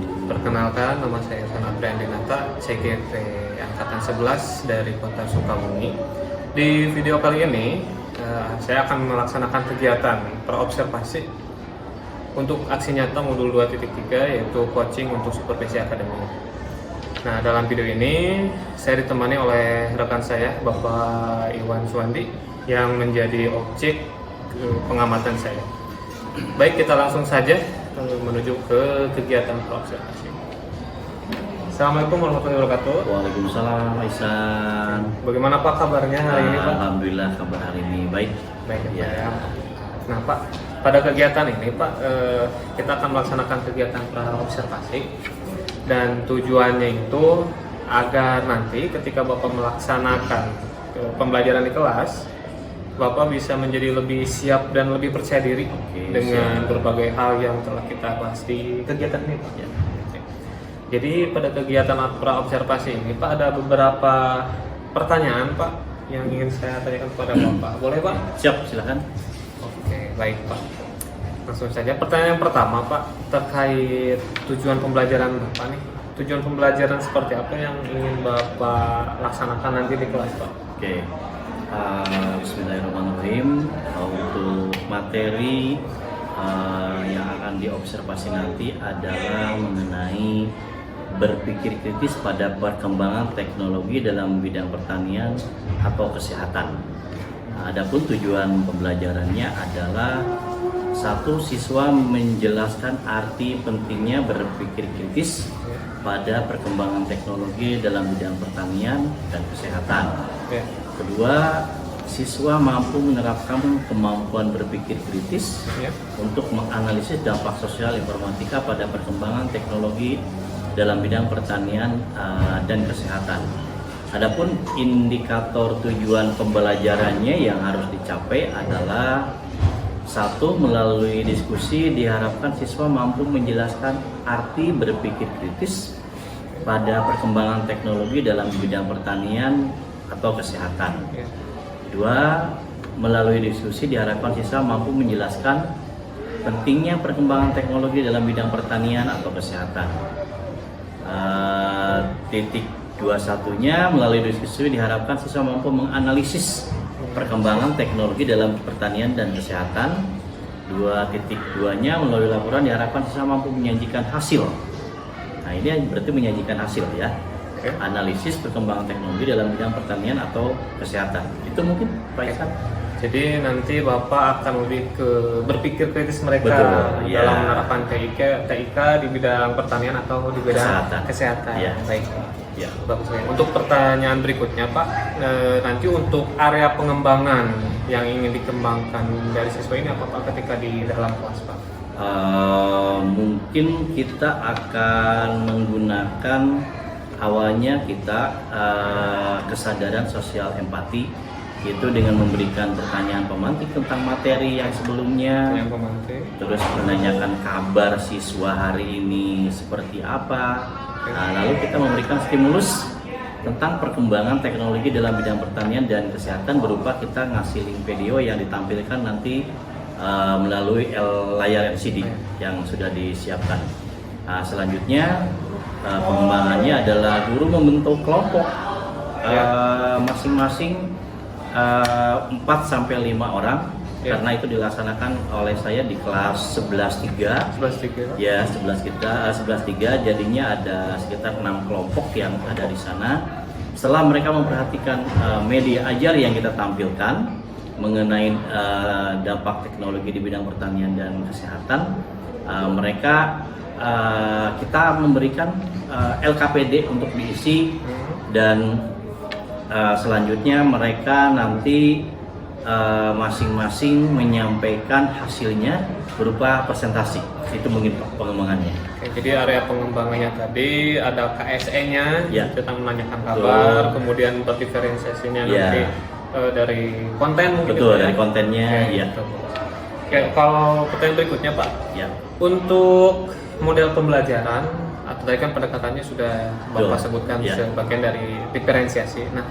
Perkenalkan, nama saya Sanadrian Dinata, CGT Angkatan 11 dari Kota Sukabumi. Di video kali ini, saya akan melaksanakan kegiatan praobservasi untuk aksi nyata modul 2.3, yaitu coaching untuk supervisi akademi. Nah, dalam video ini, saya ditemani oleh rekan saya, Bapak Iwan Suwandi, yang menjadi objek pengamatan saya. Baik, kita langsung saja menuju ke kegiatan praobservasi. Assalamualaikum warahmatullahi wabarakatuh. Waalaikumsalam, Aisan. Bagaimana Pak kabarnya hari ini, Pak? Alhamdulillah, kabar hari ini baik. Baik Ya. Nah, Pak, pada kegiatan ini, Pak, kita akan melaksanakan kegiatan praobservasi dan tujuannya itu agar nanti ketika Bapak melaksanakan pembelajaran di kelas, Bapak bisa menjadi lebih siap dan lebih percaya diri dengan siap. berbagai hal yang telah kita bahas di kegiatan ini, Pak. Ya. Jadi pada kegiatan praobservasi ini, Pak, ada beberapa pertanyaan, Pak, yang ingin saya tanyakan kepada Bapak. Boleh, Pak? Siap, silakan. Oke, baik, Pak. Langsung saja. Pertanyaan yang pertama, Pak, terkait tujuan pembelajaran Bapak nih. Tujuan pembelajaran seperti apa yang ingin Bapak laksanakan nanti di kelas, Pak? Oke. Bismillahirrahmanirrahim. Untuk materi yang akan diobservasi nanti adalah mengenai berpikir kritis pada perkembangan teknologi dalam bidang pertanian atau kesehatan. Adapun tujuan pembelajarannya adalah satu, siswa menjelaskan arti pentingnya berpikir kritis pada perkembangan teknologi dalam bidang pertanian dan kesehatan. Kedua, siswa mampu menerapkan kemampuan berpikir kritis untuk menganalisis dampak sosial informatika pada perkembangan teknologi dalam bidang pertanian dan kesehatan. Adapun indikator tujuan pembelajarannya yang harus dicapai adalah satu, melalui diskusi diharapkan siswa mampu menjelaskan arti berpikir kritis pada perkembangan teknologi dalam bidang pertanian atau kesehatan. Dua, melalui diskusi diharapkan siswa mampu menjelaskan pentingnya perkembangan teknologi dalam bidang pertanian atau kesehatan. Titik 21-nya, melalui diskusi diharapkan siswa mampu menganalisis perkembangan teknologi dalam pertanian dan kesehatan. 2.2-nya, melalui laporan diharapkan siswa mampu menyajikan hasil. Nah, ini berarti menyajikan hasil ya. Analisis perkembangan teknologi dalam bidang pertanian atau kesehatan. Itu mungkin Pak Isan. Jadi nanti Bapak akan lebih ke berpikir kritis mereka. Betul, ya. Dalam menerapkan TIK di bidang pertanian atau di bidang kesehatan. Ya. Baik. Ya. Bagus. Untuk pertanyaan berikutnya, Pak, nanti untuk area pengembangan yang ingin dikembangkan dari siswa ini apa, Pak, ketika di dalam kelas, Pak? Mungkin kita akan menggunakan awalnya kita kesadaran sosial empati, itu dengan memberikan pertanyaan pemantik tentang materi yang sebelumnya, terus menanyakan kabar siswa hari ini seperti apa. Nah, lalu kita memberikan stimulus tentang perkembangan teknologi dalam bidang pertanian dan kesehatan berupa kita ngasih link video yang ditampilkan nanti melalui layar LCD yang sudah disiapkan. Nah, selanjutnya pengembangannya adalah guru membentuk kelompok masing-masing 4-5 orang, karena itu dilaksanakan oleh saya di kelas 11.3. Ya, 11.3 jadinya ada sekitar 6 kelompok yang ada di sana. Setelah mereka memperhatikan media ajar yang kita tampilkan mengenai dampak teknologi di bidang pertanian dan kesehatan, kita memberikan LKPD untuk diisi, dan selanjutnya mereka nanti masing-masing menyampaikan hasilnya berupa presentasi. Itu mungkin pengembangannya. Oke, jadi area pengembangannya tadi ada KSE-nya, tentang menanyakan kabar, kemudian berdiferensiasinya nanti dari konten mungkin. Betul, dari kontennya. Oke, kalau pertanyaan berikutnya, Pak, untuk model pembelajaran atau tadi kan pendekatannya sudah Bapak sebutkan sebagian dari diferensiasi. Nah,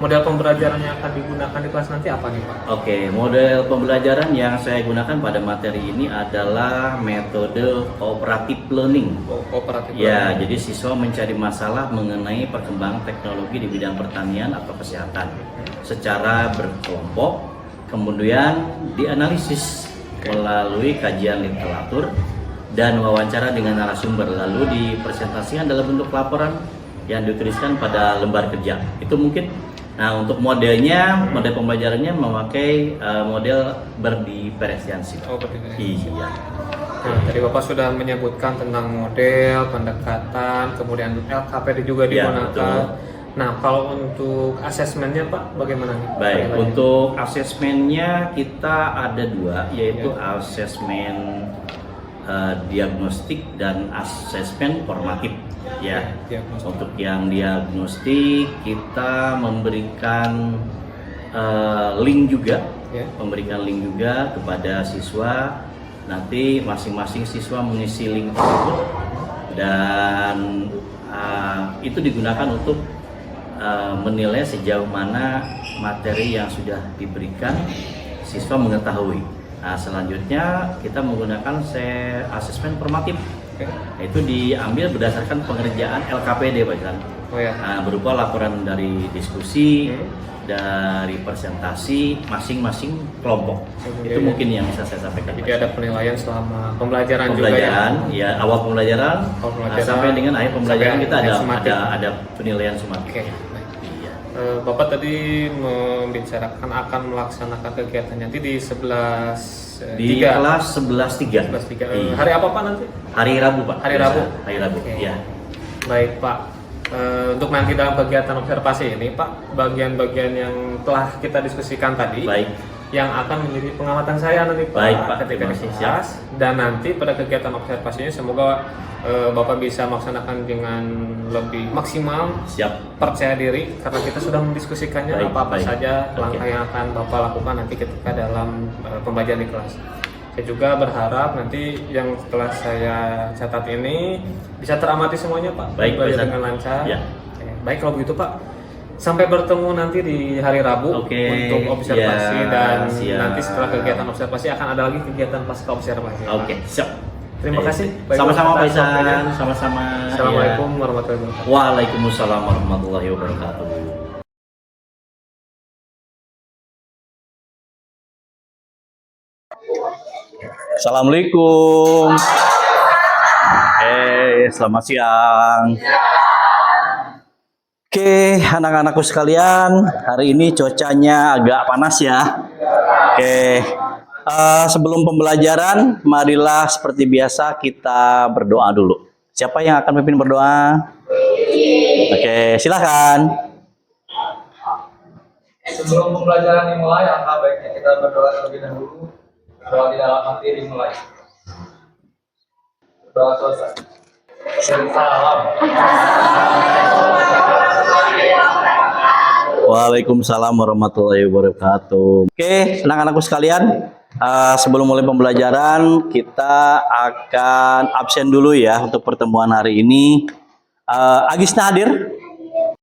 model pembelajaran yang akan digunakan di kelas nanti apa nih Pak? Oke, model pembelajaran yang saya gunakan pada materi ini adalah metode cooperative learning. Kooperatif. Ya, jadi siswa mencari masalah mengenai perkembangan teknologi di bidang pertanian atau kesehatan secara berkelompok, kemudian dianalisis melalui kajian literatur dan wawancara dengan narasumber, lalu dipresentasikan dalam bentuk laporan yang dituliskan pada lembar kerja. Itu mungkin. Nah, untuk modelnya, model pembelajarannya memakai model berdiferensiasi. Oh, berdiferensiasi. Iya. Nah, tadi Bapak sudah menyebutkan tentang model, pendekatan, kemudian LKPD juga Ya, digunakan. betul. Nah, kalau untuk asesmennya Pak, bagaimana nih? Baik, untuk asesmennya kita ada dua, yaitu asesmen diagnostik dan asesmen formatif. Ya, Diagnostik. untuk yang diagnostik kita memberikan link juga, Ya. memberikan link juga kepada siswa. Nanti masing-masing siswa mengisi link tersebut dan itu digunakan untuk menilai sejauh mana materi yang sudah diberikan siswa mengetahui. Nah, selanjutnya kita menggunakan asesmen formatif. Oke. Itu diambil berdasarkan pengerjaan LKPD, Pak Isan. Oh ya. Nah, berupa laporan dari diskusi, Hmm. dari presentasi masing-masing kelompok. Jadi Itu mungkin yang bisa saya sampaikan. Jadi Pak. ada penilaian selama pembelajaran, Pembelajaran, juga ya awal pembelajaran, Awal pembelajaran, sampai dengan akhir pembelajaran sampai kita akhir sumatif. ada penilaian sumatif. Oke. Baik. Iya. Bapak tadi membicarakan akan melaksanakan kegiatan nanti di 11.3. Di kelas 11.3. 11.3. Iya. Hari apa Pak nanti? Hari Rabu, Pak. Hari Rabu? Hari Rabu. Oke. Iya. Baik Pak. Untuk nanti dalam kegiatan observasi ini Pak, bagian-bagian yang telah kita diskusikan tadi, Baik. yang akan menjadi pengamatan saya nanti Pak, Baik, Pak. ketika di Terima kasih. kelas, dan nanti pada kegiatan observasinya semoga Bapak bisa melaksanakan dengan lebih maksimal, Siap. percaya diri, karena kita sudah mendiskusikannya Baik, apa-apa baik. saja Oke. langkah yang akan Bapak lakukan nanti ketika dalam pembelajaran di kelas. Saya juga berharap nanti yang telah saya catat ini bisa teramati semuanya Pak, Baik, belajar Pak. dengan lancar. Ya. Oke, baik kalau begitu Pak, sampai bertemu nanti di hari Rabu Oke, untuk observasi, ya, dan siap. nanti setelah kegiatan observasi akan ada lagi kegiatan pasca observasi. Pak. Oke, siap. Terima Baik. kasih. Baik, Sama-sama, Pak, Pak atas waktunya. Isan. Sama-sama. Assalamualaikum Ya. warahmatullahi wabarakatuh. Waalaikumsalam warahmatullahi wabarakatuh. Assalamualaikum. Selamat siang. Oke, anak-anakku sekalian, hari ini cuacanya agak panas ya. Oke, sebelum pembelajaran, marilah seperti biasa kita berdoa dulu. Siapa yang akan memimpin berdoa? Oke, silakan. Sebelum pembelajaran dimulai, alangkah baiknya kita berdoa terlebih dahulu. Doa di dalam hati dimulai. Doa selesai. Salam. Waalaikumsalam warahmatullahi wabarakatuh. Oke, anak-anakku sekalian, sebelum mulai pembelajaran, kita akan absen dulu ya untuk pertemuan hari ini. Agisna hadir,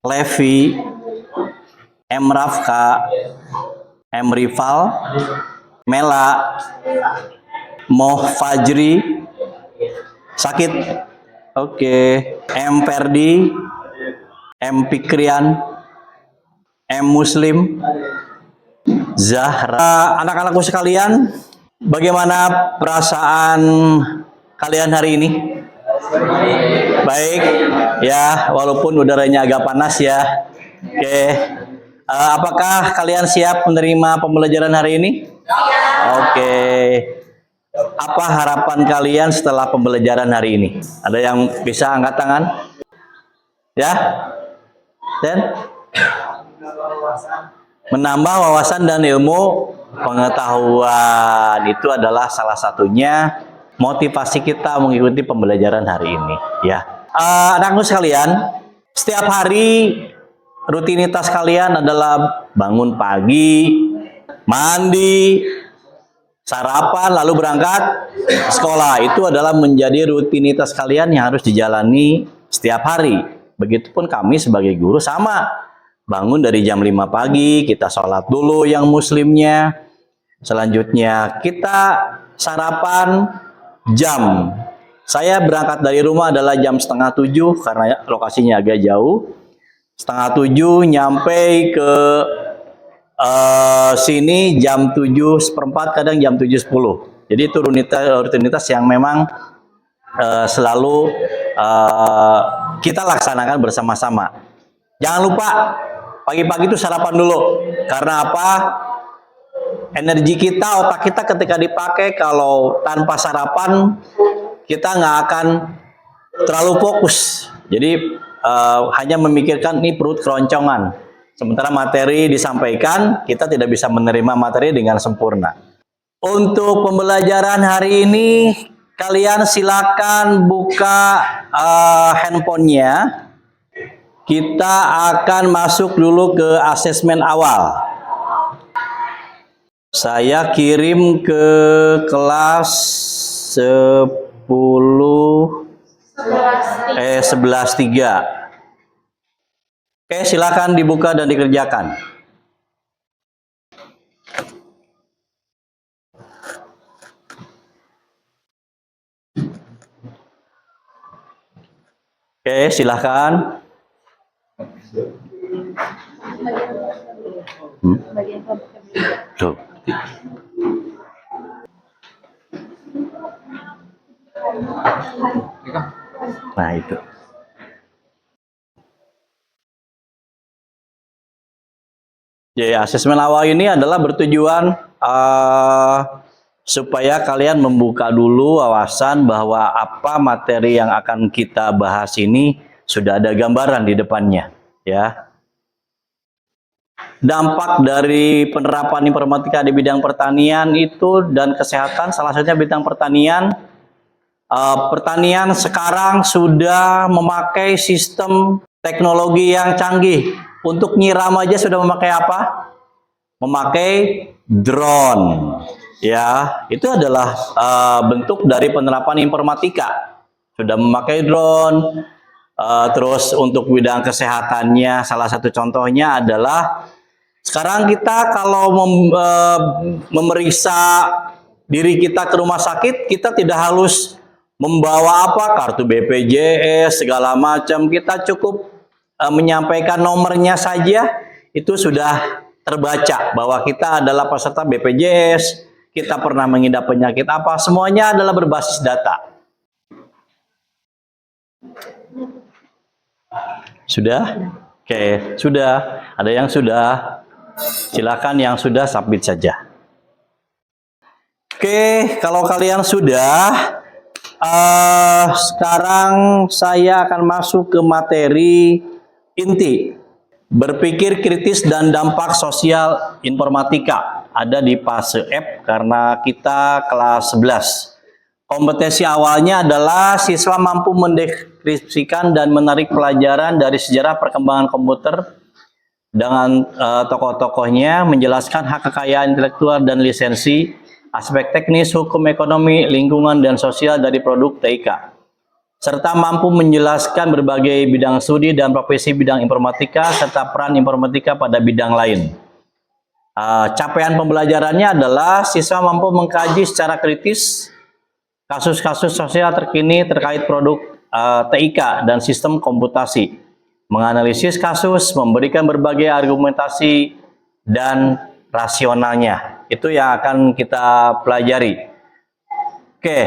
Levi, M. Rafka, M. Rival, Mela, Moh Fajri, sakit, oke, M. Ferdi, M. Pikrian, M. Muslim, Zahra. Anak-anakku sekalian, bagaimana perasaan kalian hari ini? Baik, ya, walaupun udaranya agak panas ya. Oke, apakah kalian siap menerima pembelajaran hari ini? Oke. Apa harapan kalian setelah pembelajaran hari ini? Ada yang bisa angkat tangan? Ya? Dan? Menambah wawasan dan ilmu pengetahuan. Itu adalah salah satunya motivasi kita mengikuti pembelajaran hari ini. Ya, anakku sekalian, setiap hari rutinitas kalian adalah bangun pagi, mandi, sarapan, lalu berangkat sekolah. Itu adalah menjadi rutinitas kalian yang harus dijalani setiap hari. Begitupun kami sebagai guru sama. bangun dari jam 5 pagi, kita sholat dulu yang muslimnya. Selanjutnya kita sarapan jam. Saya berangkat dari rumah adalah jam 6:30 karena lokasinya agak jauh. 6:30 nyampe ke sini jam 7:15, kadang jam 7:10. Jadi itu rutinitas yang memang selalu kita laksanakan bersama-sama. Jangan lupa pagi-pagi itu sarapan dulu. Karena apa? Energi kita, otak kita ketika dipakai, kalau tanpa sarapan kita nggak akan terlalu fokus. Jadi hanya memikirkan ini perut keroncongan. Sementara materi disampaikan, kita tidak bisa menerima materi dengan sempurna. Untuk pembelajaran hari ini, kalian silakan buka handphonenya. Kita akan masuk dulu ke asesmen awal. Saya kirim ke kelas 11.3. Oke, silakan dibuka dan dikerjakan. Oke, silakan. Tuh. Nah, itu. Jadi asesmen awal ini adalah bertujuan supaya kalian membuka dulu wawasan bahwa apa materi yang akan kita bahas ini sudah ada gambaran di depannya, ya. Dampak dari penerapan informatika di bidang pertanian itu dan kesehatan, salah satunya bidang pertanian. Pertanian sekarang sudah memakai sistem teknologi yang canggih. Untuk nyiram aja sudah memakai apa? Memakai drone. Ya, itu adalah bentuk dari penerapan informatika. Sudah memakai drone. Terus untuk bidang kesehatannya, salah satu contohnya adalah sekarang kita kalau memeriksa diri kita ke rumah sakit, kita tidak harus membawa apa, kartu BPJS segala macam. Kita cukup menyampaikan nomornya saja, itu sudah terbaca bahwa kita adalah peserta BPJS, kita pernah mengidap penyakit apa, semuanya adalah berbasis data. Sudah? Oke, sudah. Ada yang sudah? Silakan yang sudah submit saja. Oke, kalau kalian sudah, sekarang saya akan masuk ke materi inti. Berpikir kritis dan dampak sosial informatika. Ada di fase F karena kita kelas 11. Kompetensi awalnya adalah siswa mampu mendeskripsikan dan menarik pelajaran dari sejarah perkembangan komputer dengan tokoh-tokohnya, menjelaskan hak kekayaan intelektual dan lisensi, aspek teknis, hukum ekonomi, lingkungan, dan sosial dari produk TIK, serta mampu menjelaskan berbagai bidang studi dan profesi bidang informatika, serta peran informatika pada bidang lain. Capaian pembelajarannya adalah siswa mampu mengkaji secara kritis kasus-kasus sosial terkini terkait produk TIK dan sistem komputasi, menganalisis kasus, memberikan berbagai argumentasi dan rasionalnya. Itu yang akan kita pelajari. Oke,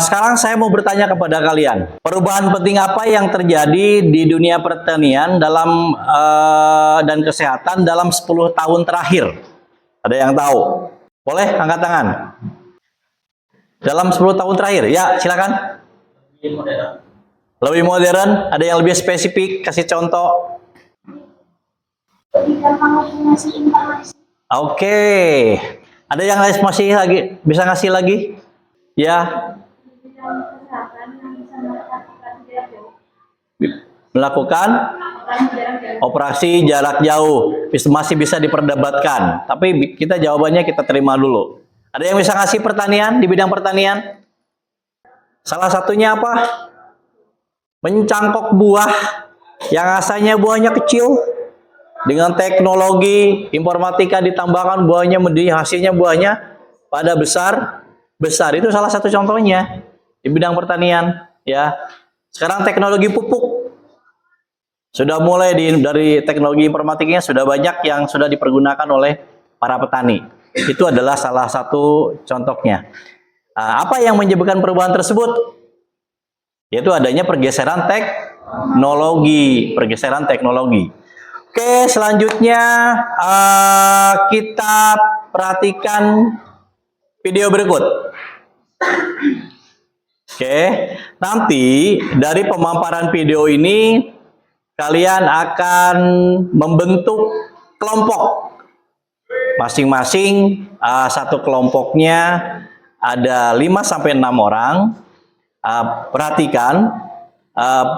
sekarang saya mau bertanya kepada kalian, perubahan penting apa yang terjadi di dunia pertanian dalam dan kesehatan dalam 10 tahun terakhir? Ada yang tahu? Boleh angkat tangan. Dalam 10 tahun terakhir, ya silakan. Lebih modern, ada yang lebih spesifik, kasih contoh. Oke, ada yang masih lagi bisa ngasih lagi? Ya. Melakukan operasi jarak jauh masih bisa diperdebatkan, tapi kita jawabannya kita terima dulu. Ada yang bisa ngasih pertanian di bidang pertanian? Salah satunya apa? Mencangkok buah yang asalnya buahnya kecil dengan teknologi informatika ditambahkan buahnya menjadi hasilnya buahnya pada besar itu salah satu contohnya di bidang pertanian ya. Sekarang teknologi pupuk sudah mulai dari teknologi informatikanya sudah banyak yang sudah dipergunakan oleh para petani. Itu adalah salah satu contohnya. Apa yang menyebabkan perubahan tersebut? Yaitu adanya pergeseran teknologi. Oke, selanjutnya kita perhatikan video berikut. Oke, nanti dari pemaparan video ini kalian akan membentuk kelompok. Masing-masing satu kelompoknya ada 5-6 orang. Perhatikan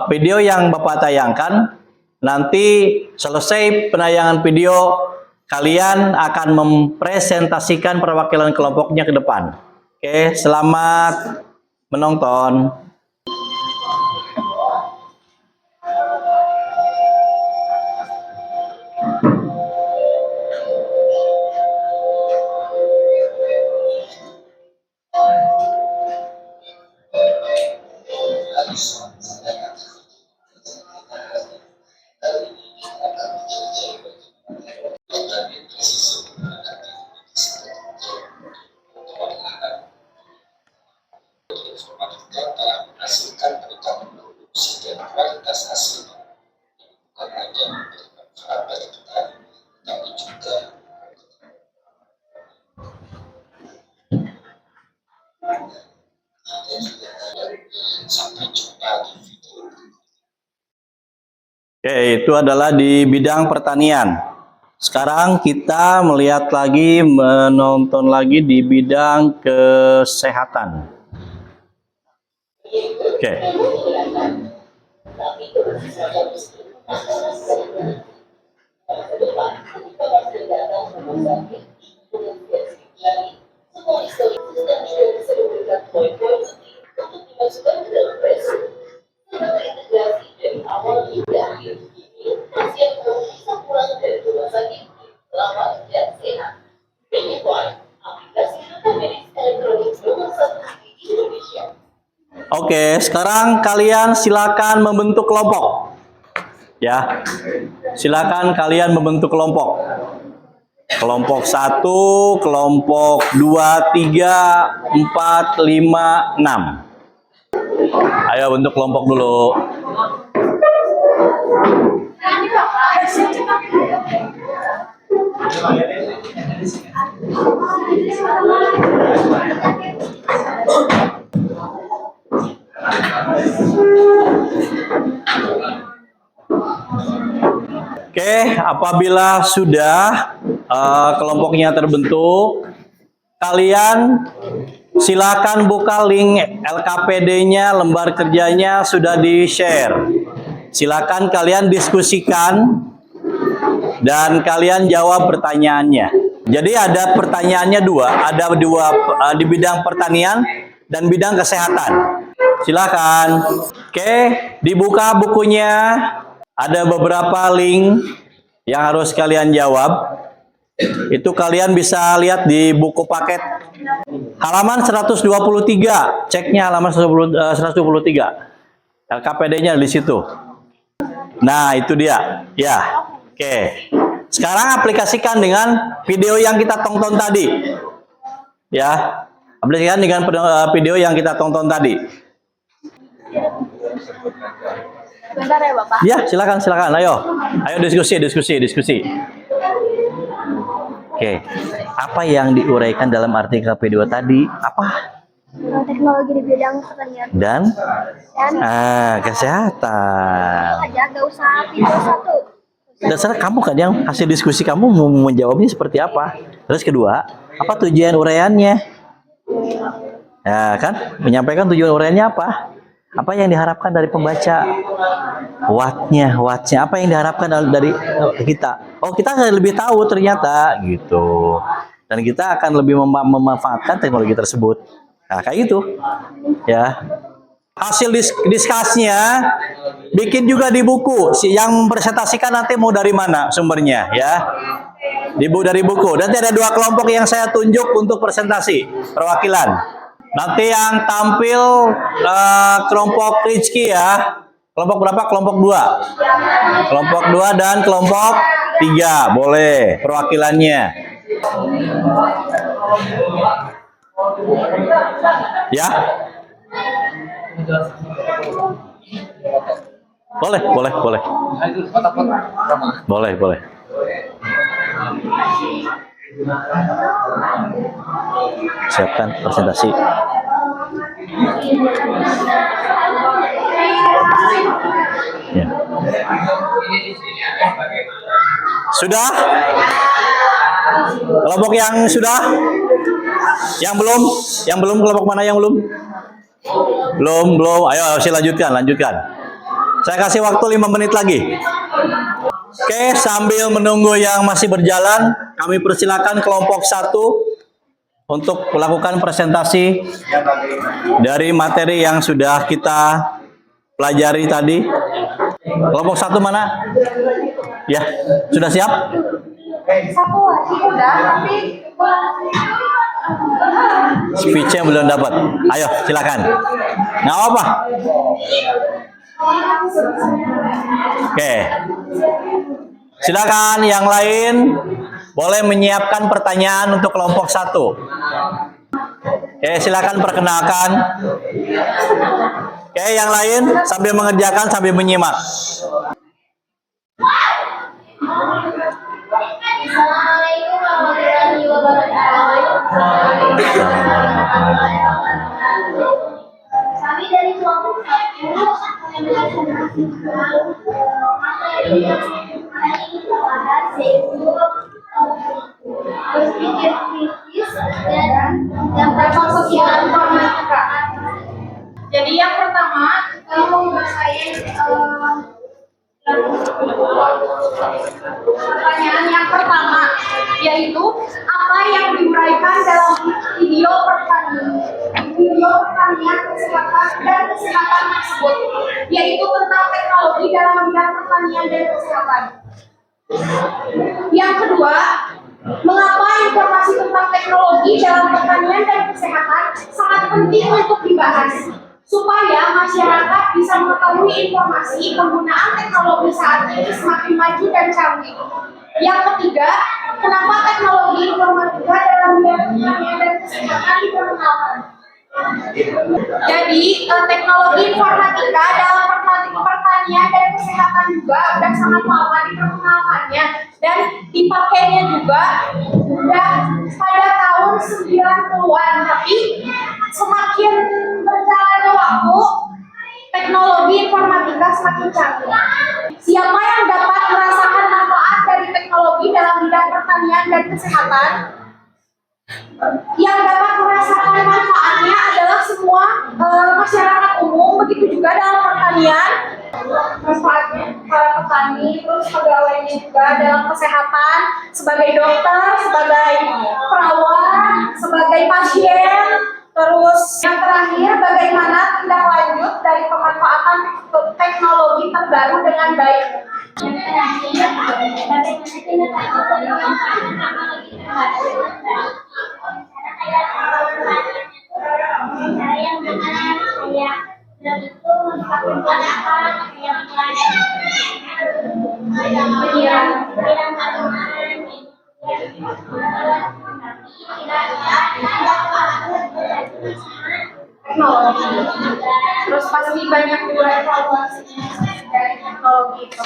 video yang Bapak tayangkan. Nanti selesai penayangan video, kalian akan mempresentasikan perwakilan kelompoknya ke depan. Oke, selamat menonton. Oke, itu adalah di bidang pertanian. Sekarang kita melihat lagi, menonton lagi di bidang kesehatan. Oke. Oke, sekarang kalian silakan membentuk kelompok. Ya. Silakan kalian membentuk kelompok. Kelompok 1, kelompok 2, 3, 4, 5, 6. Ayo bentuk kelompok dulu. Oke, apabila sudah kelompoknya terbentuk, kalian silakan buka link LKPD-nya, lembar kerjanya sudah di-share. Silakan kalian diskusikan dan kalian jawab pertanyaannya. Jadi ada pertanyaannya dua, ada dua di bidang pertanian dan bidang kesehatan. Silakan. Oke, dibuka bukunya. Ada beberapa link yang harus kalian jawab. Itu kalian bisa lihat di buku paket halaman 123. Ceknya halaman 123. LKPD-nya di situ. Nah, itu dia. Ya. Oke. Sekarang aplikasikan dengan video yang kita tonton tadi. Ya. Aplikasikan dengan video yang kita tonton tadi. Bentar ya Bapak. Ya, silakan. Ayo diskusi. Oke, apa yang diuraikan dalam artikel video tadi? Apa? Teknologi di bidang pertanian Dan kesehatan. aja, gak usah video satu. Dasar kamu kan yang hasil diskusi kamu mau menjawabnya seperti apa? Terus kedua, apa tujuan uraiannya? Ya kan, menyampaikan tujuan uraiannya apa? Apa yang diharapkan dari pembaca? Wattnya, apa yang diharapkan dari kita? Oh, kita akan lebih tahu ternyata gitu. Dan kita akan lebih memanfaatkan teknologi tersebut. Nah, kayak gitu. Ya. Hasil diskusinya bikin juga di buku. Yang mempresentasikan nanti mau dari mana sumbernya ya. Dari buku. Nanti ada 2 kelompok yang saya tunjuk untuk presentasi perwakilan. Nanti yang tampil kelompok Rizky ya. Kelompok berapa? Kelompok 2. Kelompok 2 dan kelompok 3. Boleh perwakilannya. Ya. Boleh. Boleh. Siapkan presentasi. Ya. Sudah? Kelompok yang sudah? Yang belum? Yang belum, kelompok mana yang belum? Belum. Ayo lanjutkan. Saya kasih waktu 5 menit lagi. Oke, sambil menunggu yang masih berjalan, kami persilakan kelompok 1 untuk melakukan presentasi dari materi yang sudah kita pelajari tadi. Kelompok 1 mana? Ya, sudah siap? Speech-nya belum dapat. Ayo, silakan. Nggak apa-apa. Oke. Silakan yang lain boleh menyiapkan pertanyaan untuk kelompok 1. Oke, silakan perkenalkan. Oke, yang lain sambil mengerjakan sambil menyimak. Assalamualaikum warahmatullahi wabarakatuh. Kami dari kelompok 1 materi yang hari ini kita bahas yaitu berpikir kritis dan dampak sosial informatika. Jadi yang pertama, pertanyaan yang pertama yaitu apa yang diuraikan dalam video pertanian kesehatan tersebut, yaitu tentang teknologi dalam bidang pertanian dan kesehatan. Yang kedua, mengapa informasi tentang teknologi dalam pertanian dan kesehatan sangat penting untuk dibahas supaya masyarakat bisa mengetahui informasi penggunaan teknologi saat ini semakin maju dan canggih. Yang ketiga, kenapa teknologi informatika dalam bidang pertanian dan kesehatan diperkenalkan? Jadi, teknologi informatika dalam pertanian dan kesehatan juga sudah sangat lama diperkenalkannya dan dipakainya juga sudah pada tahun 90-an, tapi semakin berjalannya waktu teknologi informatika semakin canggih. Siapa yang dapat merasakan manfaat dari teknologi dalam bidang pertanian dan kesehatan? Yang dapat merasakan manfaatnya adalah semua masyarakat umum, begitu juga dalam pertanian. Manfaatnya para petani, terus pegawainya juga dalam kesehatan, sebagai dokter, sebagai perawat, sebagai pasien. Terus yang terakhir, bagaimana tindak lanjut dari pemanfaatan teknologi terbaru dengan baik. Teknologi. Terus pasti banyak juga evaluasi dari teknologi itu.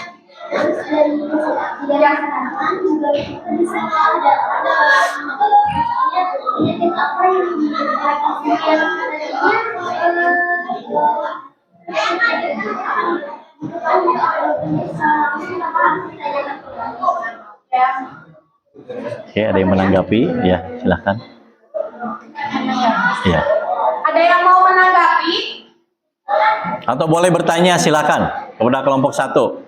Yang juga kita bisa ada apa yang Oke, ada yang menanggapi? Ya, silahkan. Ya. Ada yang mau menanggapi? Atau boleh bertanya, silakan kepada kelompok 1.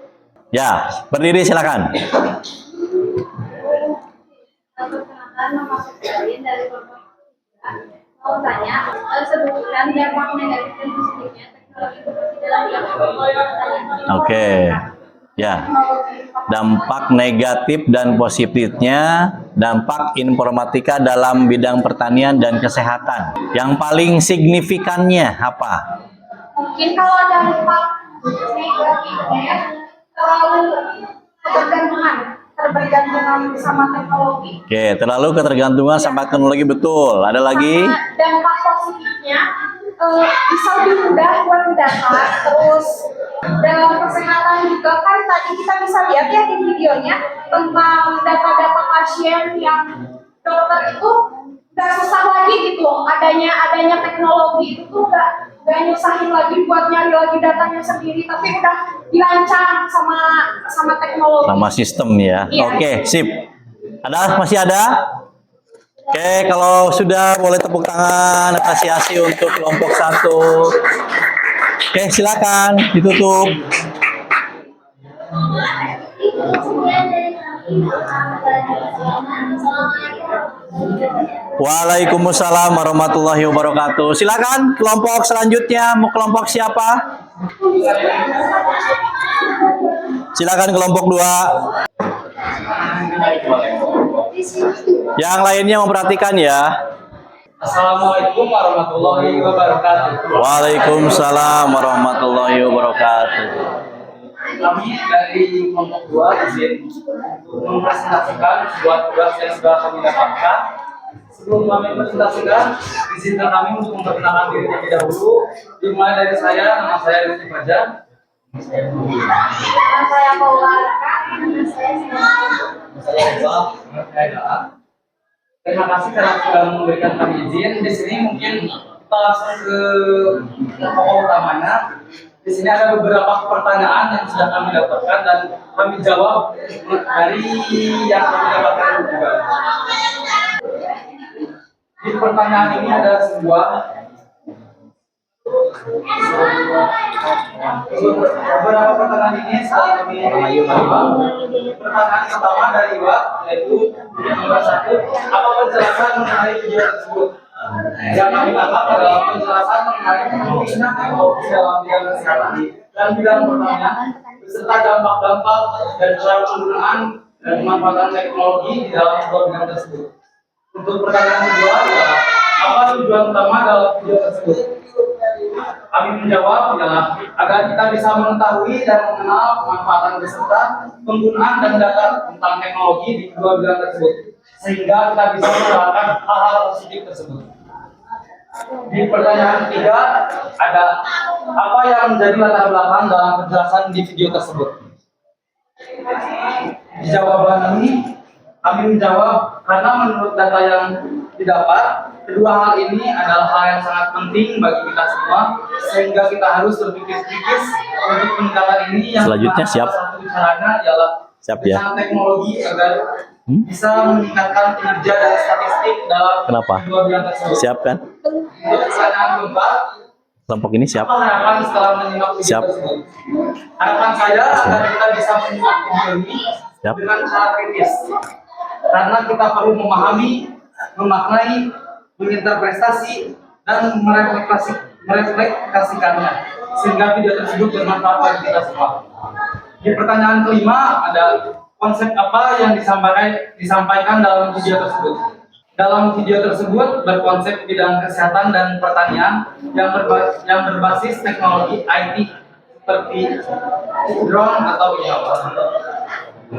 Ya, berdiri silakan. Nama saya dari kelompok. Mau tanya, sebutkan dampak negatif dan positifnya Oke. Ya. Dampak negatif dan positifnya dampak informatika dalam bidang pertanian dan kesehatan. Yang paling signifikannya apa? Mungkin kalau dampak negatifnya terlalu ketergantungan sama teknologi. Oke, terlalu ketergantungan sama teknologi, betul. Ada lagi? Sama dampak positifnya bisa lebih mudah buat mendaftar. Terus dalam kesehatan juga kan tadi kita bisa lihat ya di videonya tentang data-data pasien yang dokter itu nggak susah lagi gitu. Adanya teknologi itu tuh nggak nyusahin lagi buat nyari lagi datanya sendiri, tapi udah dirancang sama teknologi. Sama sistem ya. Iya. Oke, sip. Masih ada? Oke, kalau sudah boleh tepuk tangan apresiasi untuk kelompok 1. Oke, silakan ditutup. Waalaikumsalam warahmatullahi wabarakatuh. Silakan kelompok selanjutnya, mau kelompok siapa? Silakan kelompok 2. Yang lainnya memperhatikan ya. Assalamualaikum warahmatullahi wabarakatuh. Waalaikumsalam warahmatullahi wabarakatuh. Kami dari kelompok 2 izin untuk mempresentasikan sebuah tugas yang sudah kami dapatkan. Sebelum kami presentasikan, izinkan kami untuk memperkenalkan diri terlebih dahulu. Dimulai dari saya, nama saya Rizky Fajar. Nama saya Paula Raka, nama saya Saya Iqbal, saya Daan. Terima kasih karena sudah memberikan kami izin. Di sini mungkin kita langsung ke pokok utamanya. Di sini ada beberapa pertanyaan yang sudah kami dapatkan dan kami jawab dari yang kami dapatkan juga. Di pertanyaan ini ada sebuah beberapa pertanyaan ini setelah kami jawab. Pertanyaan pertama dari Iwa yaitu nomor 1, apa penjelasan mengenai video tersebut? Yang kami tangkap adalah penjelasan mengenai kemungkinan teknologi dalam bidang kesehatan dan bidang pertanian beserta dampak-dampak dan cara penggunaan dan pemanfaatan teknologi di dalam kedua bidang tersebut. Untuk pertanyaan kedua adalah apa tujuan utama dalam video tersebut? Kami menjawab adalah agar kita bisa mengetahui dan mengenal pemanfaatan beserta penggunaan dan data tentang teknologi di kedua bidang tersebut, sehingga kita bisa menerapkan hal-hal positif tersebut. Di pertanyaan ketiga ada apa yang menjadi latar belakang dalam penjelasan di video tersebut? Di jawaban ini kami menjawab karena menurut data yang didapat, kedua hal ini adalah hal yang sangat penting bagi kita semua, sehingga kita harus berpikir kritis untuk peningkatan ini. Yang Selanjutnya siap. Satu caranya ialah Siap ya. penggunaan teknologi agar bisa meningkatkan kinerja dan statistik dalam Kenapa? kedua bidang tersebut. Siap kan? Untuk pertanyaan keempat, Kelompok ini siap. apa harapan setelah menyimak video Siap. tersebut? Harapan saya agar kita bisa menyimak video ini Siap. dengan cara kritis, karena kita perlu memahami, memaknai, menginterpretasi, dan merefleksikannya, sehingga video tersebut bermanfaat bagi kita semua. Di pertanyaan kelima ada konsep apa yang disampaikan dalam video tersebut. Dalam video tersebut berkonsep bidang kesehatan dan pertanian yang berbasis teknologi IT seperti drone atau IA.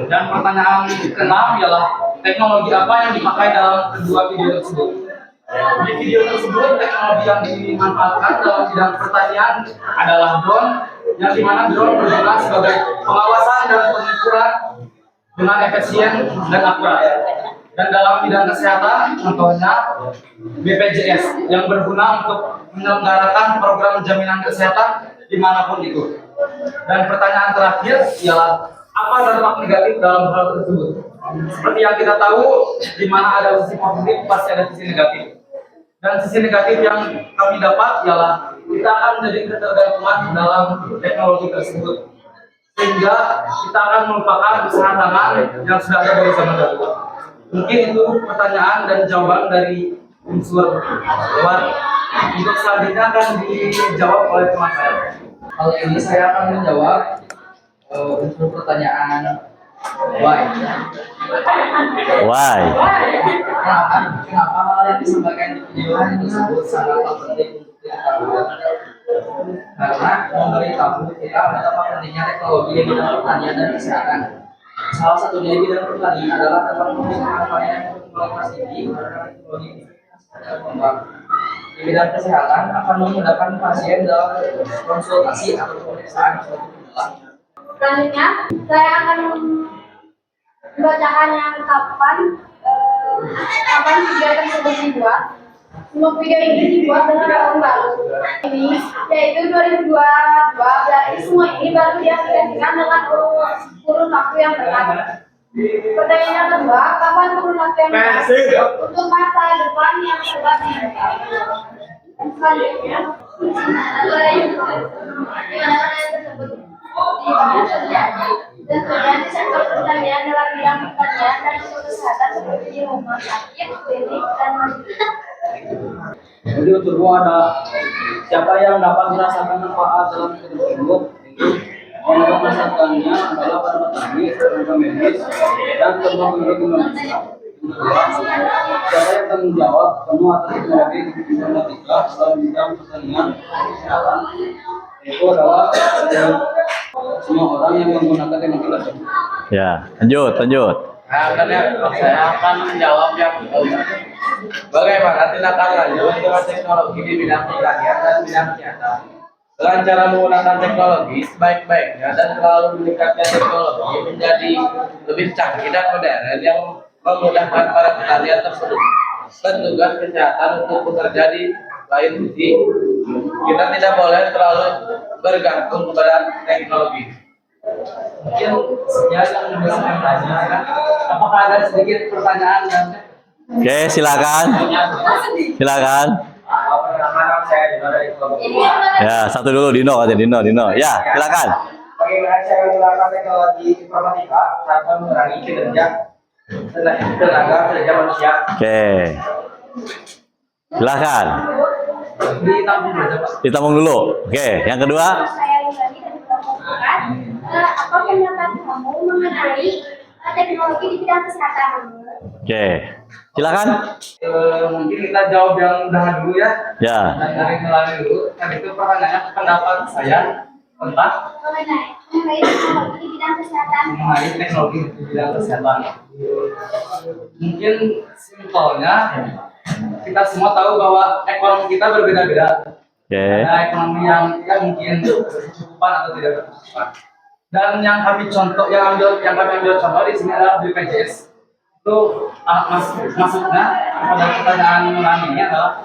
Dan pertanyaan keenam ialah teknologi apa yang dipakai dalam kedua video tersebut. Di video tersebut teknologi yang dimanfaatkan dalam bidang pertanian adalah drone, yang dimana drone berguna sebagai pengawasan dan pengukuran dengan efisien dan akurat. Dan dalam bidang kesehatan, contohnya BPJS yang berguna untuk menyelenggarakan program jaminan kesehatan dimanapun itu. Dan pertanyaan terakhir ialah apa dampak negatif dalam hal tersebut? Seperti yang kita tahu, di mana ada sisi positif pasti ada sisi negatif. Dan sisi negatif yang kami dapat ialah kita akan menjadi ketergantungan dalam teknologi tersebut, sehingga kita akan melupakan usaha tangan yang sudah ada dari zaman dahulu. Mungkin itu pertanyaan dan jawaban dari unsur luar Untuk selanjutnya akan dijawab oleh teman saya. Kali ini saya akan menjawab unsur pertanyaan why. Why? Kenapa hal yang disampaikan di video tersebut sangatlah penting untuk diketahui? Karena memberitahu kita betapa pentingnya teknologi di bidang pertanian dan kesehatan. Salah satunya di bidang pertanian adalah dapat menggunakan varian kualitas tinggi karena teknologi berkembang. Di bidang kesehatan akan memudahkan pasien dalam konsultasi atau pemeriksaan suatu gejala. Selanjutnya, saya akan membacakan yang kapan video tersebut dibuat. Semua video ini dibuat dengan tahun baru ini, yaitu 2022. Berarti semua ini baru diaplikasikan dengan kurun waktu yang tepat. Pertanyaan yang kedua, kapan kurun waktu yang tepat untuk masa depan yang telah dibuka? Selanjutnya, dan kemudian di sektor pertanian dalam bidang pertanian dan kesehatan seperti di rumah sakit, klinik, dan lainnya. Jadi untuk dua ada siapa yang dapat dirasakan manfaat dalam video tersebut? Yang dapat merasakannya adalah para petani, tenaga medis, dan tenaga penduduk Indonesia. Kedua, siapa yang tanggung jawab penuh atas teknologi informatika dalam bidang pertanian dan kesehatan? Itu adalah semua orang yang menggunakan teknologi tersebut. Ya, lanjut. Saya akan menjawab yang bagaimana tindakan lanjut dengan teknologi di bidang pertanian dan bidang kesehatan. Dengan cara menggunakan teknologi sebaik-baiknya dan selalu meningkatkan teknologi menjadi lebih canggih dan modern yang memudahkan para petani tersebut. Petugas kesehatan untuk bekerja di lain sisi, kita tidak boleh terlalu bergantung kepada teknologi. Mungkin sekian yang dibilang pertanyaan. Apakah ada sedikit pertanyaan yang Oke, silakan. Perkenalkan saya Dino dari kelompok. Ya, satu dulu Dino aja Dino. Ya, silakan. Bagaimana cara menggunakan teknologi informatika dapat mengurangi kinerja tenaga kerja manusia? Oke. Silakan. Ditampung saja Pak. Ditampung dulu. Oke, yang kedua. Saya Lulani dari kelompok 4. Apa pendapat kamu mengenai teknologi di bidang kesehatan? Oke. Silakan. Mungkin kita jawab yang udah dulu ya. Ya. Dan dari Lulani dulu. Tadi itu pertanyaannya pendapat saya tentang Mengenai teknologi di bidang kesehatan. mengenai teknologi di bidang kesehatan. Mungkin simpelnya kita semua tahu bahwa ekonomi kita berbeda-beda. Oke. Ada ekonomi yang mungkin berkecukupan atau tidak berkecukupan. Dan yang kami ambil contoh di sini adalah BPJS. Itu masuknya pada pertanyaan ini adalah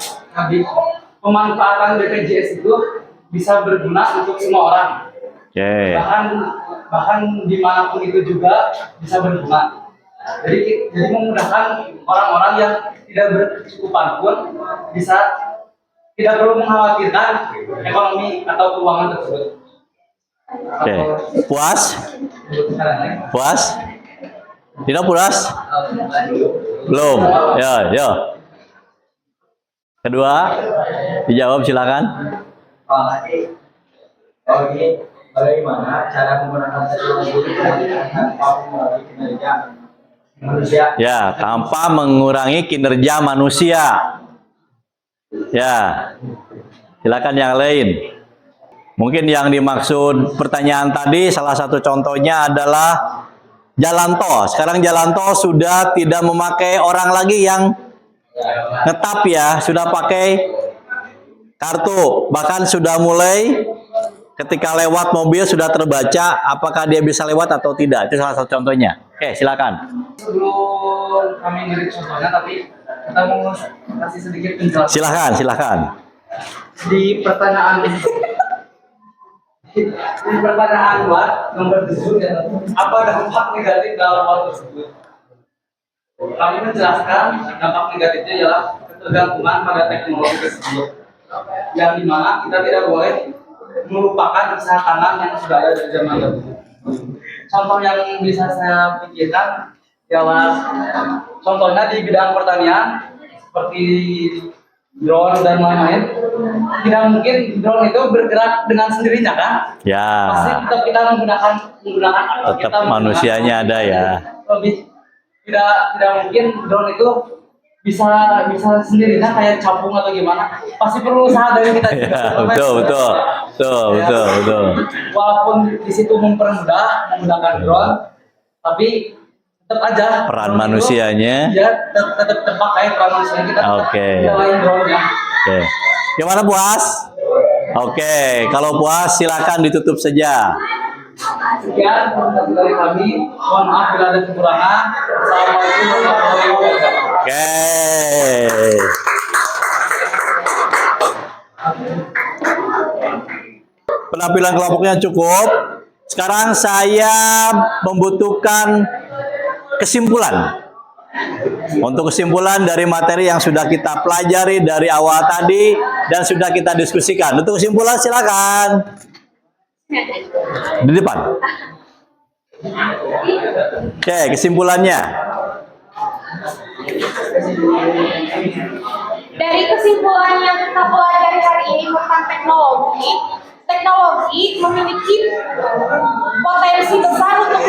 pemanfaatan BPJS itu bisa berguna untuk semua orang. Oke. Bahkan dimanapun itu juga bisa berguna. Jadi memudahkan orang-orang yang tidak berkecukupan pun bisa tidak perlu mengkhawatirkan ekonomi atau keuangan tersebut. Oke. Puas? Puas? Dino puas? Belum. Ya. Kedua, dijawab silakan. Bagaimana cara menggunakan teknologi tanpa mengurangi kinerja manusia? Ya, tanpa mengurangi kinerja manusia. Ya. Silakan yang lain. Mungkin yang dimaksud pertanyaan tadi salah satu contohnya adalah jalan tol. Sekarang jalan tol sudah tidak memakai orang lagi yang ngetap ya, sudah pakai kartu. Bahkan sudah mulai ketika lewat mobil sudah terbaca apakah dia bisa lewat atau tidak. Itu salah satu contohnya. Oke, silakan. Sebelum kami ngirim contohnya, tapi kita mau kasih sedikit penjelasan. Silakan. Di pertanyaan luar nomor 7 ya, apa dampak negatif dalam hal tersebut? Kami menjelaskan dampak negatifnya ialah ketergantungan pada teknologi tersebut, yang dimana kita tidak boleh melupakan usaha tangan yang sudah ada dari zaman dahulu. Contoh yang bisa saya pikirkan ialah contohnya di bidang pertanian seperti drone dan lain-lain, tidak mungkin drone itu bergerak dengan sendirinya kan? Ya. Pasti tetap kita menggunakan Tetap manusianya ada ya. Lebih tidak mungkin drone itu bisa sendirinya kayak capung atau gimana. Pasti perlu usaha dari kita juga. Ya, betul. Walaupun di situ mempermudah menggunakan drone, tapi tetap aja Peran drone itu, manusianya. ya tetap terpakai peran manusianya kita. Oke. Nyalain drone-nya. Oke. Gimana puas? Oke, kalau puas silakan ditutup saja. Sekian presentasi dari kami. Mohon maaf bila ada kekurangan. Assalamualaikum warahmatullahi wabarakatuh. Oke. Penampilan kelompoknya cukup. Sekarang saya membutuhkan kesimpulan. Untuk kesimpulan dari materi yang sudah kita pelajari dari awal tadi dan sudah kita diskusikan. Untuk kesimpulan silakan. Di depan. Oke, kesimpulannya. Dari kesimpulan yang kita pelajari hari ini tentang teknologi, teknologi memiliki potensi besar untuk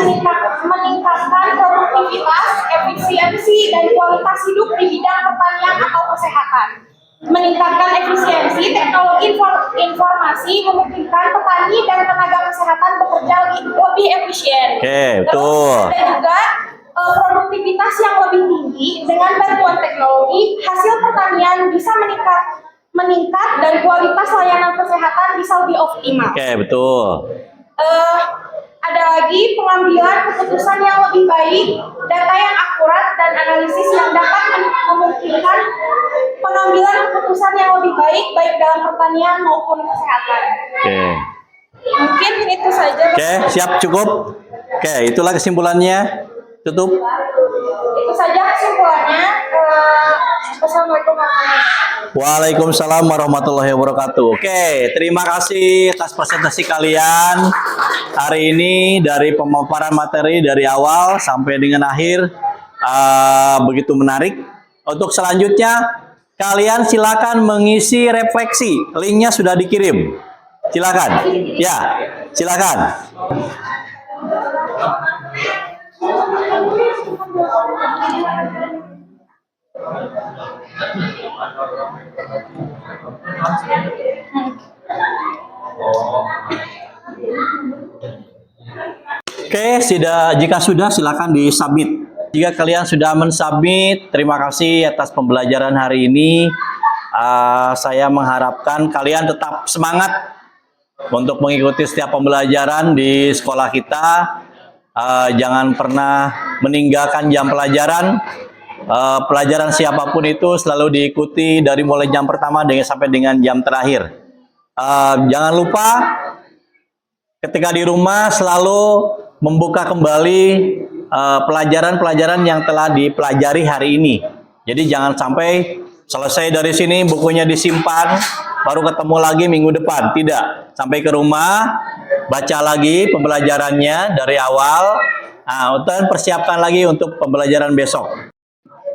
meningkatkan produktivitas, efisiensi, dan kualitas hidup di bidang pertanian atau kesehatan. Meningkatkan efisiensi, teknologi informasi memungkinkan petani dan tenaga kesehatan bekerja lebih efisien. Oke, betul. Terus ada juga produktivitas yang lebih tinggi dengan bantuan teknologi, hasil pertanian bisa meningkat dan kualitas layanan kesehatan bisa lebih optimal. Oke, betul. Ada lagi pengambilan keputusan yang lebih baik, data yang akurat dan analisis yang dapat memungkinkan pengambilan keputusan yang lebih baik baik dalam pertanian maupun kesehatan. Oke. Mungkin itu saja. Oke, siap cukup. Oke, itulah kesimpulannya. Tutup. Itu saja kesimpulannya. Wassalamualaikum warahmatullahi wabarakatuh. Waalaikumsalam warahmatullahi wabarakatuh. Oke, terima kasih atas presentasi kalian hari ini dari pemaparan materi dari awal sampai dengan akhir. Begitu menarik. Untuk selanjutnya, kalian silakan mengisi refleksi. Linknya sudah dikirim. Silakan. Ya, silakan. Oke, jika sudah silakan disubmit. Jika kalian sudah mensubmit, terima kasih atas pembelajaran hari ini. Saya mengharapkan kalian tetap semangat untuk mengikuti setiap pembelajaran di sekolah kita. Jangan pernah meninggalkan jam pelajaran. Pelajaran siapapun itu selalu diikuti dari mulai jam pertama sampai dengan jam terakhir. Jangan lupa ketika di rumah selalu membuka kembali pelajaran-pelajaran yang telah dipelajari hari ini. Jadi jangan sampai selesai dari sini bukunya disimpan, baru ketemu lagi minggu depan. Tidak, sampai ke rumah baca lagi pembelajarannya dari awal. Dan persiapkan lagi untuk pembelajaran besok.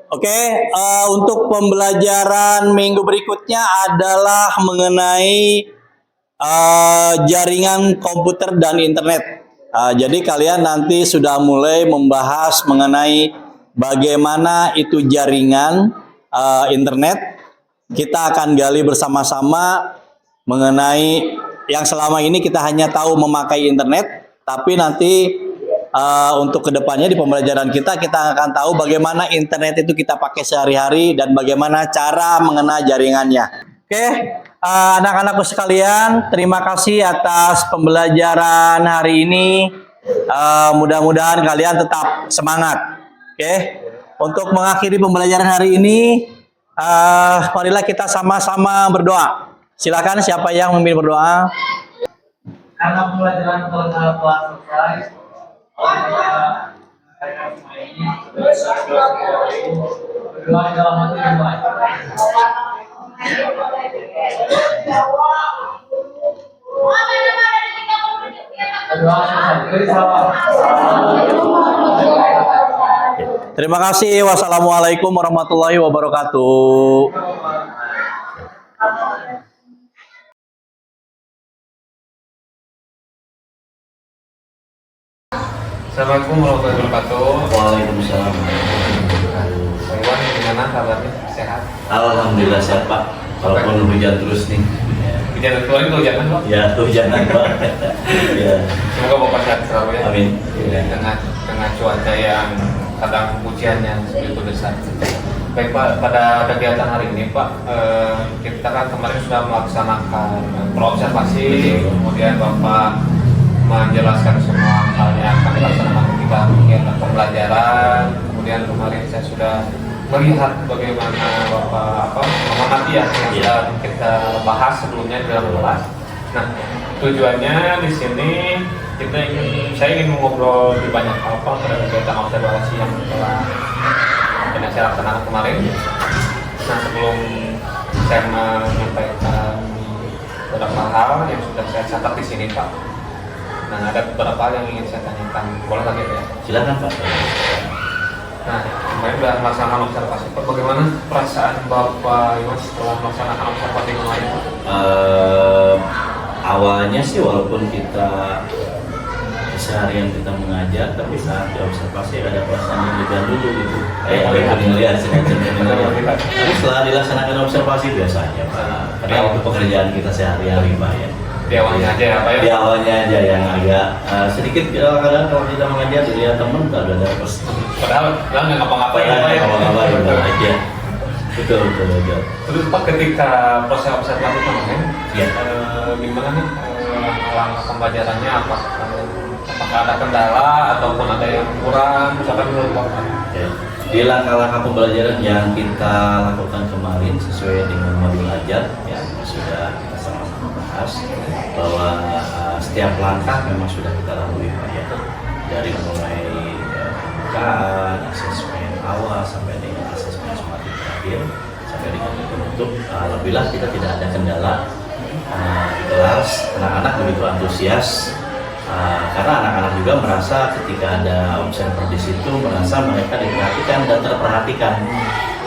Oke, untuk pembelajaran minggu berikutnya adalah mengenai jaringan komputer dan internet. Jadi kalian nanti sudah mulai membahas mengenai bagaimana itu jaringan internet. Kita akan gali bersama-sama mengenai yang selama ini kita hanya tahu memakai internet, tapi nanti untuk kedepannya di pembelajaran kita akan tahu bagaimana internet itu kita pakai sehari-hari dan bagaimana cara mengenal jaringannya. Oke, anak-anakku sekalian, terima kasih atas pembelajaran hari ini. Mudah-mudahan kalian tetap semangat. Oke, untuk mengakhiri pembelajaran hari ini, marilah kita sama-sama berdoa. Silakan siapa yang memimpin berdoa. Karena pembelajaran telah selesai, berdoa di dalam hati yang baik. Terima kasih. Wassalamualaikum warahmatullahi wabarakatuh. Assalamualaikum warahmatullahi wabarakatuh. Waalaikumsalam. Pak Iwan, gimana kabarnya? Sehat? Alhamdulillah sehat Pak. Walaupun hujan terus nih. Hujan keluar itu hujan Pak? Ya hujanan Pak. Ya. Semoga Bapak sehat selalu ya. Amin. Dengan cuaca yang kadang hujannya begitu besar. Baik Pak, pada kegiatan hari ini Pak, kita kan kemarin sudah melaksanakan observasi, kemudian Bapak menjelaskan semua hal yang akan dilaksanakan ketika kegiatan pembelajaran. Kemudian kemarin saya sudah melihat bagaimana Bapak mengamati yang sudah kita bahas sebelumnya di dalam kelas. Nah, tujuannya di sini saya ingin mengobrol di banyak hal Pak pada kegiatan observasi yang telah saya laksanakan kemarin. Nah, sebelum saya menyampaikan beberapa hal yang sudah saya catat di sini Pak. Nah, ada beberapa hal yang ingin saya tanyakan. Boleh lagi ya? Silakan Pak. Nah, kemarin sudah melaksanakan observasi Pak. Bagaimana perasaan Bapak Iwan setelah melaksanakan observasi kemarin Pak? Awalnya sih walaupun kita seharian kita mengajar, tapi saat di observasi ada perasaan yang lega dulu gitu. Melihat semacam. Tapi setelah dilaksanakan observasi biasa aja Pak. Karena untuk pekerjaan kita sehari-hari Pak ya. Di awalnya aja ya Pak ya? Di awalnya aja yang agak sedikit kadang kalau kita mengajar dilihat teman tak ada Padahal nggak ngapa-ngapain ya Pak ya? Ngapa-ngapain aja. Betul. Terus Pak, ketika proses observasi kemarin, Ya. gimana nih langkah pembelajarannya? Apakah ada kendala ataupun ada yang kurang? Misalkan menurut Bapak? Ya. Di langkah-langkah pembelajaran yang kita lakukan kemarin sesuai dengan modul ajar yang sudah kita sama-sama bahas bahwa setiap langkah memang sudah kita lalui Pak ya. Dari mulai pembukaan, asesmen awal sampai dengan asesmen sumatif terakhir sampai dengan penutup, alhamdulillah kita tidak ada kendala. Di kelas anak-anak begitu antusias. Karena anak-anak juga merasa ketika ada observer di situ merasa mereka diperhatikan dan terperhatikan.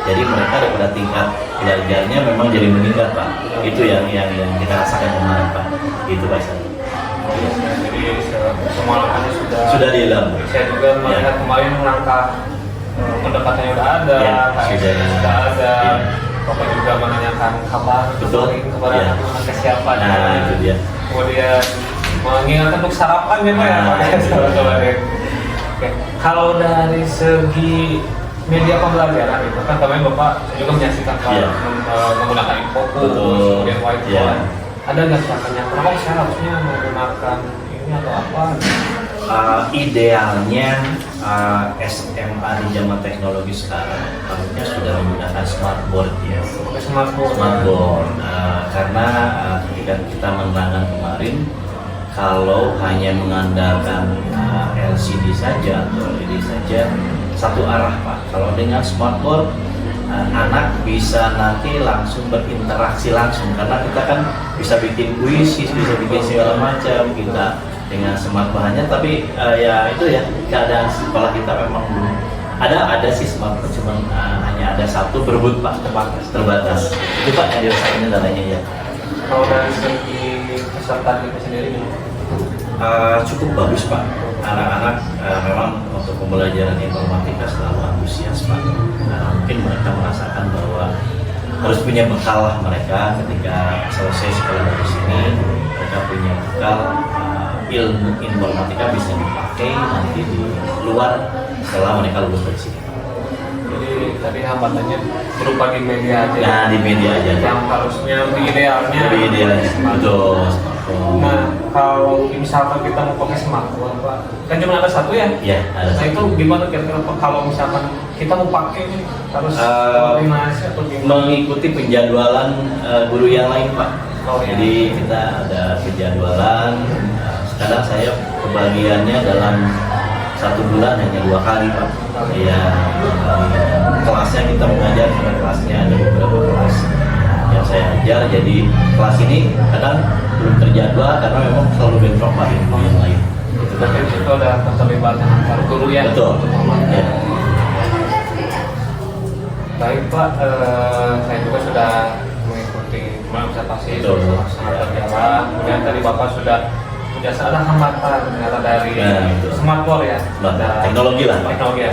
Jadi mereka daripada tingkat belajarnya memang jadi meningkat Pak. Itu yang kita rasakan kemarin Pak. Itu Pak Isan. Jadi semua langkahnya Sudah dilalui. Saya juga melihat kemarin langkah pendekatannya udah ada, sudah ada. Bapak juga menanyakan kabar kepada kesiapannya. Nah, itu dia. Kemudian mengingatkan untuk sarapan ya Pak ya. Oke. Kalau dari segi media pembelajaran itu kan kemarin Bapak juga menyaksikan menggunakan Infocus, kemudian whiteboard. Ada nggak caranya? Kenapa saya harusnya menggunakan ini atau apa? Idealnya SMA di zaman teknologi sekarang harusnya sudah menggunakan smartboard ya. Smartboard. Karena ketika kita menerangkan kemarin, kalau hanya mengandalkan LCD saja atau LED saja satu arah Pak. Kalau dengan smartboard anak bisa nanti langsung berinteraksi langsung karena kita kan bisa bikin kuis, bisa bikin segala macam kita dengan smartboardnya. Tapi ya itu ya keadaan sekolah kita memang belum ada sih smartboard cuman hanya ada satu berebut Pak, terbatas. Itu Pak yang dirasakan dananya ya. Kalau dari segi peserta kita sendiri cukup bagus Pak. Anak-anak memang untuk pembelajaran informatika selalu antusias Pak. Mungkin mereka merasakan bahwa harus punya bekal lah mereka ketika selesai sekolah dari sini. Mereka punya bekal ilmu informatika bisa dipakai nanti di luar setelah mereka lulus dari sini. Jadi tadi hambatannya berupa di media aja. Nah di media aja. Yang harusnya lebih idealnya. Lebih idealnya. Betul. Nah, kalau misalkan kita mau pakai smartphone, Pak, kan cuma ada satu ya? Iya, ada satu. Nah, itu gimana kira-kira Pak, kalau misalkan kita mau pakai nih, harus koordinasi atau gimana? Mengikuti penjadwalan guru yang lain, Pak. Jadi kita ada penjadwalan, sekarang saya kebagiannya dalam 1 bulan hanya 2 kali, Pak. Ya, kelasnya kita mengajar, karena kelasnya ada beberapa kelas yang saya ajar, jadi kelas ini kadang belum terjadwal karena memang selalu bentrok Pak ilmu yang lain. Itu ada keterlibatan antar guru ya? Betul. Ya. Baik Pak, saya juga sudah mengikuti observasi sangat berjalan. Kemudian tadi Bapak sudah biasa ada hambatan ternyata dari Itu. smartphone ya. Dan Teknologi lah, Pak. Teknologi ya.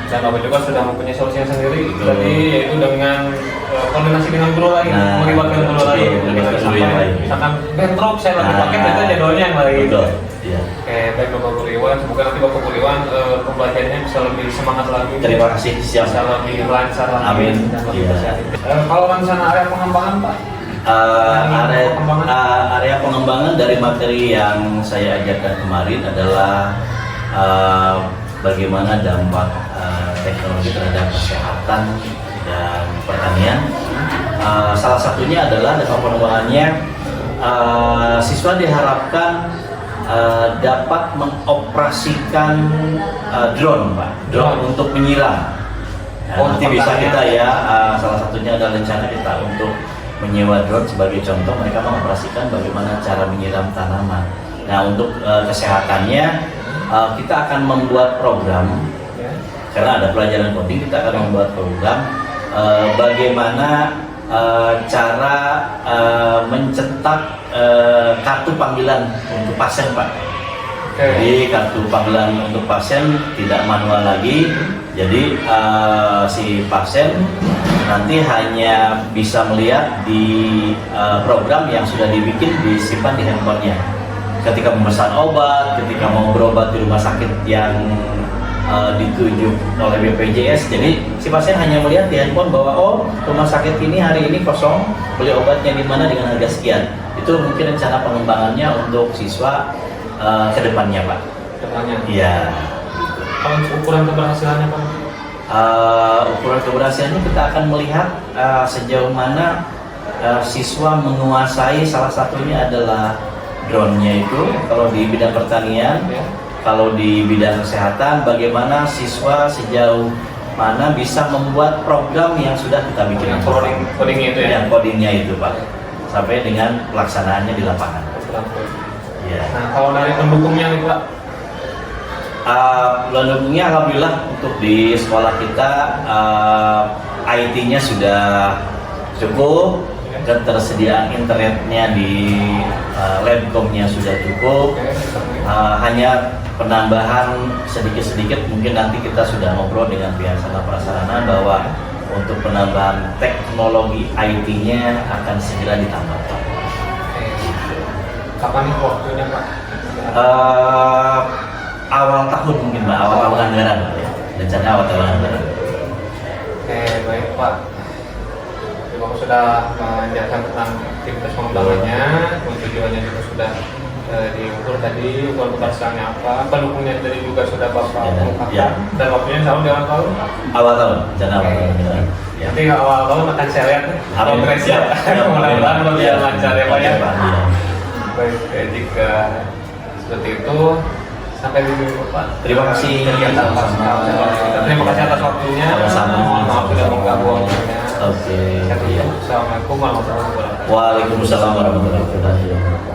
Dan Bapak juga sudah mempunyai solusinya sendiri, Betul. jadi yaitu dengan koordinasi dengan guru lain, Nah, melibatkan guru betul, lain, melibatkan guru yang lain. misalkan bentrok saya lagi pakai itu jadwalnya yang lain. Betul. Iya. Oke, baik Bapak Guru Iwan, semoga nanti Bapak Guru Iwan pembelajarannya bisa lebih semangat lagi. Terima kasih, siap. Bisa lebih lancar lagi. Amin. Dan lebih Iya. bisa. Kalau rencana area pengembangan Pak? Area pengembangan dari materi yang saya ajarkan kemarin adalah bagaimana dampak teknologi terhadap kesehatan dan pertanian. Salah satunya adalah dampak pengembangannya, siswa diharapkan dapat mengoperasikan drone, Pak. Drone untuk menyiram. Nanti bisa kita ya, salah satunya adalah rencana kita untuk menyewa drone sebagai contoh, mereka mengoperasikan bagaimana cara menyiram tanaman. Nah, untuk kesehatannya kita akan membuat program, karena ada pelajaran coding, kita akan membuat program bagaimana cara mencetak kartu panggilan untuk pasien, Pak. Jadi kartu panggilan untuk pasien tidak manual lagi. Jadi si pasien nanti hanya bisa melihat di program yang sudah dibikin, disimpan di handphonenya. Ketika memesan obat, ketika mau berobat di rumah sakit yang ditunjuk oleh BPJS, jadi si pasien hanya melihat di handphone bahwa oh, rumah sakit ini hari ini kosong, beli obatnya di mana dengan harga sekian. Itu mungkin rencana pengembangannya untuk siswa kedepannya, Pak. Kedepannya. Iya. Kalau ukuran keberhasilannya Pak? Ukuran keberhasilannya kita akan melihat sejauh mana siswa menguasai, salah satunya adalah drone-nya itu. Kalau di bidang pertanian, kalau di bidang kesehatan, bagaimana siswa sejauh mana bisa membuat program yang sudah kita bikin. Codingnya itu ya? Yang codingnya itu, Pak, sampai dengan pelaksanaannya di lapangan. Ya. Nah, kalau dari pendukungnya nih Pak? Pendukungnya alhamdulillah untuk di sekolah kita IT-nya sudah cukup, ketersediaan internetnya di Labcom-nya sudah cukup. Hanya penambahan sedikit-sedikit, mungkin nanti kita sudah ngobrol dengan pihak sarana prasarana bahwa untuk penambahan teknologi IT-nya akan segera ditambah. Kapan nih waktunya Pak? Awal tahun mungkin, Pak, awal tahun anggaran, Pak, ya. Rencana awal tahun anggaran. Oke, baik Pak. Jadi Bapak sudah menjelaskan tentang aktivitas pengembangannya, tujuannya juga sudah diukur tadi, ukuran keberhasilannya apa, pendukungnya tadi juga sudah Bapak ungkapkan. Ya. Dan waktunya insya Allah di awal tahun? Awal tahun, rencana awal tahun anggaran. Ya. Nanti awal tahun akan saya lihat progresnya. Mudah-mudahan lebih lancar ya Pak ya. Oke, Pak. Iya. Baik, jika seperti itu, sampai di minggu Pak. Terima kasih. Terima kasih atas waktunya. Sama-sama. Mohon maaf sudah mengganggu waktunya. Oke. Assalamualaikum warahmatullahi wabarakatuh. Waalaikumsalam warahmatullahi wabarakatuh.